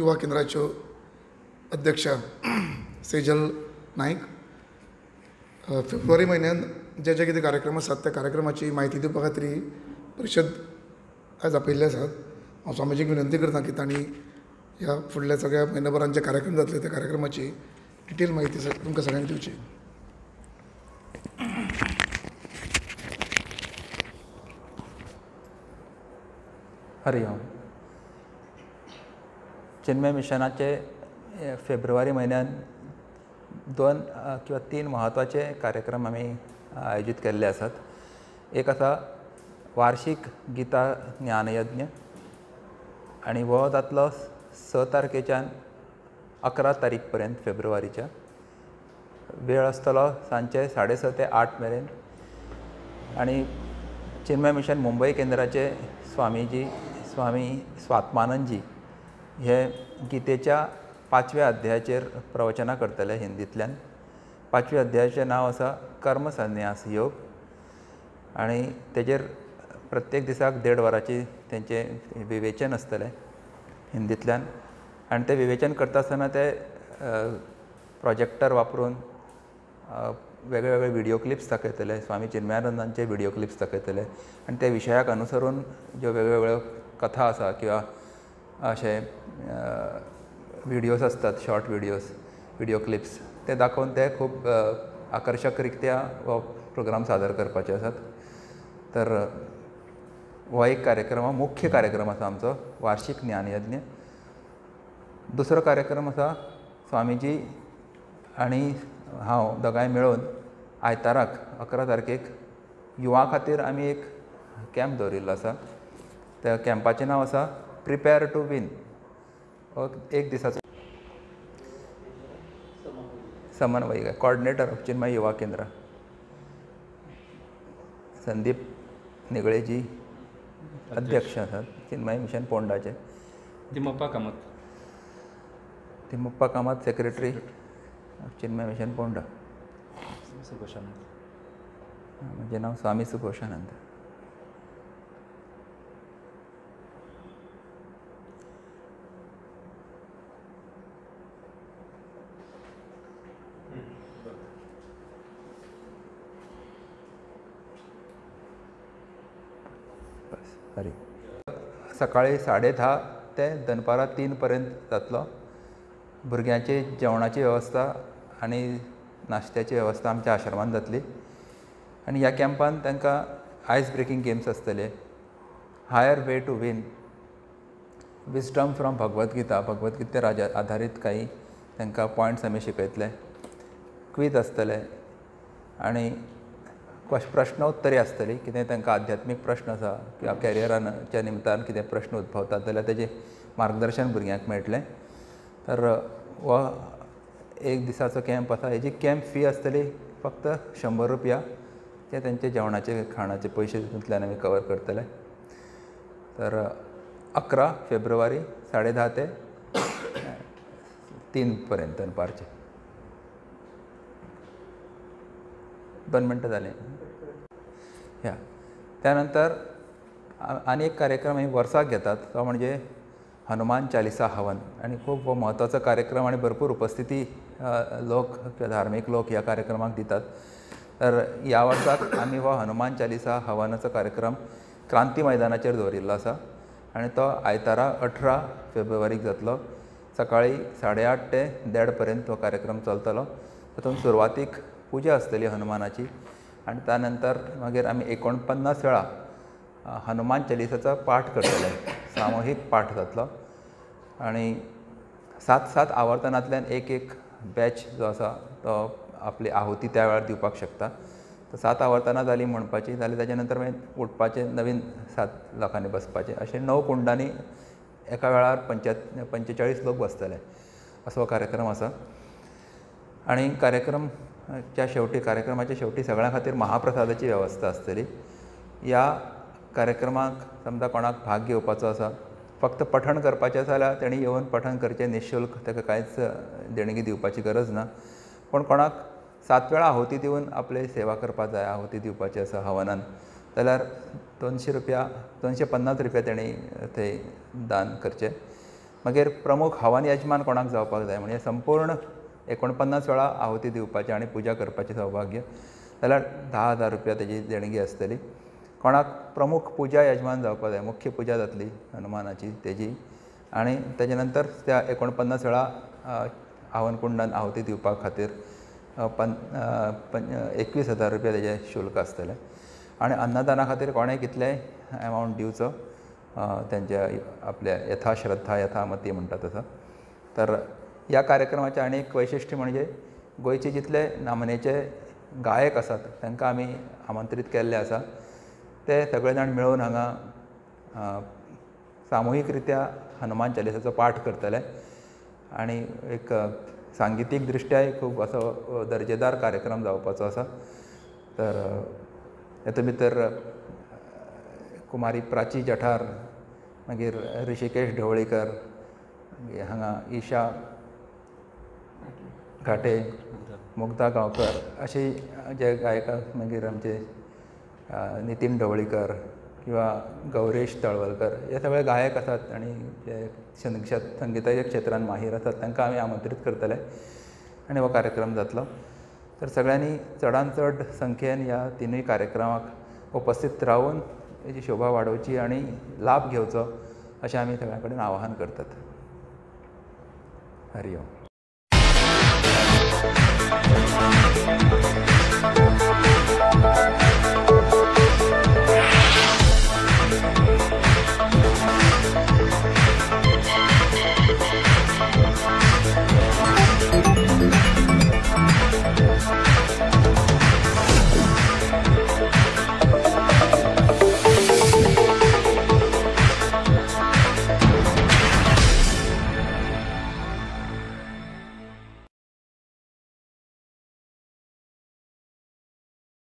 युवा केंद्राच्यो अध्यक्षा सेजल नाईक फेब्रुवारी म्हयन्यान जे जे कितें कार्यक्रम आसात त्या कार्यक्रमाची म्हायती दिवपा खातीर ही परिशद आयज आपयल्ली आसात. हांव स्वामीजीक विनंती करता की तांणी ह्या फुडल्या सगळ्या म्हयन्याभरान जे कार्यक्रम जातले त्या कार्यक्रमाची डिटेल म्हायती तुमकां सगळ्यांक दिवची. हरि ओम. चिन्मय मिशनाचे फेब्रुवारी म्हयन्यान 2 किंवा 3 म्हत्वाचे कार्यक्रम आमी आयोजीत केल्ले आसात. एक आसा वार्षिक गीता ज्ञानयज्ञ आनी हो जातलो 6 तारखेच्यान 11 तारीख पर्यंत फेब्रुवारीच्या. वेळ आसतलो सांजचे 6:30 ते 8 मेरेन. आनी चिन्मय मिशन मुंबय केंद्राचे स्वामी स्वात्मानंदजी हे गीतेच्या 5व्या अध्यायाचेर प्रवचनां करतले हिंदींतल्यान. 5व्या अध्यायाचें नांव आसा कर्म संन्यास योग आनी तेजेर प्रत्येक दिसाक 1.5 वरांची तेंचें विवेचन आसतलें हिंदींतल्यान. आनी तें विवेचन करता आसतना ते प्रोजेक्टर वापरून वेगळे वेगळे व्हिडिओ क्लिप्स दाखयतले. स्वामी चिन्मयानंदांचे व्हिडिओ क्लिप्स दाखयतले आनी त्या विशयाक अनुसरून ज्यो वेगवेगळ्यो कथा आसा किंवा अशे व्हिडिओज आसतात, शॉर्ट व्हिडिओ क्लिप्स, ते दाखोवन ते खूब आकर्शक रित्या हो प्रोग्राम सादर करपाचे आसात. तर हो एक कार्यक्रम, मुख्य कार्यक्रम आसा आमचो वार्षिक ज्ञानयज्ञ. दुसरो कार्यक्रम आसा स्वामीजी आनी हांव दोगांय मेळून आयताराक 11 तारखेक युवा खातीर आमी एक कॅम्प दवरिल्लो आसा. त्या कॅम्पाचें नांव आसा प्रिपेर टू वीन. हो एक दिसाचो समन्वय कॉर्डिनेटर ऑफ चिन्मय युवा केंद्र संदीप निगळेजी अध्यक्ष आसात चिन्मय मिशन पोंडाचे. Timmappa Kamat secretary Chinmaya mission Ponda. म्हजें नांव स्वामी सुभोशानंद. हरी. सकाळी 10:30 ते दनपारां 3 पर्यंत जातलो. भुरग्यांची जेवणाची वेवस्था आनी नाश्त्याची वेवस्था आमच्या आश्रमांत जातली. आनी ह्या कॅम्पान तांकां आयस ब्रेकींग गेम्स आसतले. Higher way to win, wisdom from भगवद्गीतेर आधारीत काही तांकां पॉयंट्स आमी शिकयतले. क्वीज आसतले आनी प्रश्नोत्तरी आसतली. कितें तांकां आध्यात्मीक प्रश्न आसा किंवा कॅरियराच्या निमतान कितें प्रश्न उद्भवतात जाल्यार तेजें मार्गदर्शन भुरग्यांक मेळटलें. तर हो एक दिसाचो कॅम्प आसा. हेजी कॅम्प फी आसतली फक्त 100 रुपया. ते तेंचे जेवणाचे खाणाचे पयशे तितूंतल्यान आमी कवर करतले. तर 11 फेब्रुवारी 10:30 ते 3 पर्यंत दनपारचे. 2 मिनटां जालीं. ह्या त्या नंतर आनी एक कार्यक्रम आमी वर्साक घेतात. तो म्हणजे हनुमान चालिसा हवन. आनी खूब हो म्हत्वाचो कार्यक्रम आनी भरपूर उपस्थिती लोक किंवा धार्मीक लोक ह्या कार्यक्रमाक दितात. तर ह्या वर्साक आमी हो हनुमान चालिसा हवनाचो कार्यक्रम क्रांती मैदानाचेर दवरिल्लो आसा आनी तो आयतारा 18 फेब्रुवारीक जातलो. सकाळी 8:30 ते 1:30 पर्यंत हो कार्यक्रम चलतलो. तातूंत सुरवातीक पुजा आसतली हनुमानाची आनी त्या नंतर मागीर आमी 49 वेळा हनुमान चालिसाचो पाठ करतले. सामुहीक पाठ जातलो आनी 7 आवर्तनांतल्यान एक बॅच जो आसा तो आपली आहुती त्या वेळार दिवपाक शकता. 7 आवर्तनां जालीं म्हणपाची जाल्यार ताचे नंतर मागीर उठपाचें, नवीन 7 लोकांनी बसपाचें. अशें 9 कुंडांनी एका वेळार 45 लोक बसतले असो कार्यक्रम आसा. आनी कार्यक्रमाच्या शेवटी सगळ्यां खातीर महाप्रसादाची वेवस्था आसतली. ह्या कार्यक्रमाक समजा कोणाक भाग घेवपाचो आसा, फक्त पठण करपाचें आसा जाल्यार तेणी येवन पठण करचें निशुल्क. ताका कांयच देणगी दिवपाची गरज ना. पूण कोणाक 7 वेळा आहुती दिवन आपली सेवा करपाक जाय, आहुती दिवपाची आसा हवनान, जाल्यार 250 रुपया तेणी थंय दान करचें. मागीर प्रमुख हवन यजमान कोणाक जावपाक जाय म्हणजे संपूर्ण 49 वेळा आहुती दिवपाचें आनी पुजा करपाचें सौभाग्य जाल्यार 10,000 रुपया तेजी देणगी आसतली. कोणाक प्रमुख पुजा यजमान जावपाक जाय, मुख्य पुजा जातली हनुमानाची तेजी, आनी तेजे नंतर त्या 49 वेळा हवन कुंडान आहुती दिवपा खातीर 21,000 रुपया तेजें शुल्क आसतलें. आनी अन्नदाना खातीर कोणेंय कितलेंय एमावंट दिवचो तेंच्या आपल्या यथाश्रद्धा यथामती म्हणटा तसो. तर ह्या कार्यक्रमाचें आनी एक वैशिश्ट्य म्हणजे गोंयचे जितले नामनेचे गायक आसात तांकां आमी आमंत्रीत केल्ले आसा. ते सगळे जाण मेळून हांगा सामुहीक रित्या हनुमान चालिसाचो पाठ करतले आनी एक सांगितीक दृश्ट्याय खूब असो दर्जेदार कार्यक्रम जावपाचो आसा. तर हेतूंत भितर कुमारी प्राची जठार, मागीर ऋषिकेश ढवळीकर, हांगा ईशा घाटे, मुग्धा गांवकर अशी जे गायक, मागीर आमचे नितीन ढवळीकर किंवा गौरेश तळवलकर हे सगळे गायक आसात आनी जे संगीताच्या क्षेत्रांत माहीर आसात तांकां आमी आमंत्रीत करतले आनी हो कार्यक्रम जातलो. तर सगळ्यांनी चडांत चड संख्येन ह्या तिनूय कार्यक्रमाक उपस्थित रावन हेची शोभा वाडोवची आनी लाभ घेवचो अशें आमी सगळ्यां कडेन आवाहन करतात. हरि ओम.